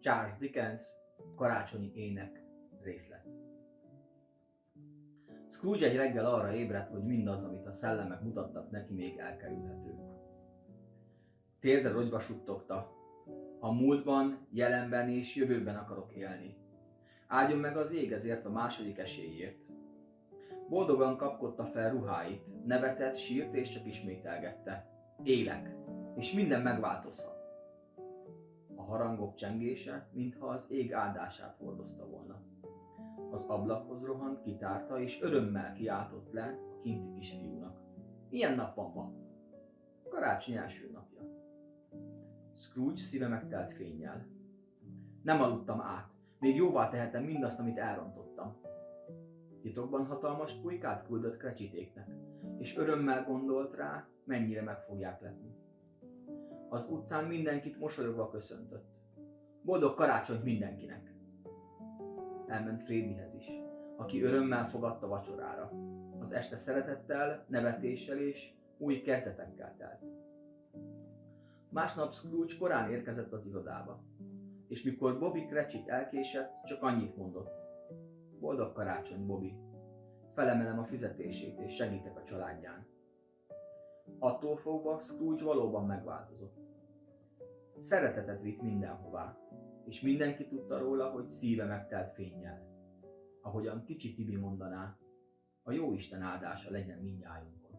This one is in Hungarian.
Charles Dickens, karácsonyi ének részlet. Scrooge egy reggel arra ébredt, hogy mindaz, amit a szellemek mutattak neki, még elkerülhető. Térdre rogyva suttogta: a múltban, jelenben és jövőben akarok élni. Áldjon meg az ég ezért a második esélyért. Boldogan kapkodta fel ruháit, nevetett, sírt és csak ismételgette: élek, és minden megváltozhat. A harangok csengése, mintha az ég áldását hordozta volna. Az ablakhoz rohant, kitárta, és örömmel kiáltott le a kinti kisfiúnak: milyen nap van ma? Karácsony első napja. Scrooge szíve megtelt fénnyel. Nem aludtam át, még jóvá tehetem mindazt, amit elrontottam. Titokban hatalmas pulykát küldött Cratchitéknek, és örömmel gondolt rá, mennyire meg fogják lepni. Az utcán mindenkit mosolyogva köszöntött. Boldog karácsonyt mindenkinek! Elment Freddyhez is, aki örömmel fogadta vacsorára. Az este szeretettel, nevetéssel és új kezdetekkel telt. Másnap Scrooge korán érkezett az irodába, és mikor Bobby Cratchit elkésett, csak annyit mondott: boldog karácsony, Bobby! Felemelem a fizetését, és segítek a családján. Attól fogva Scrooge valóban megváltozott. Szeretetet vitt mindenhová, és mindenki tudta róla, hogy szíve megtelt fénnyel. Ahogyan kicsi Tibi mondaná: a jóisten áldása legyen mindnyájunkon.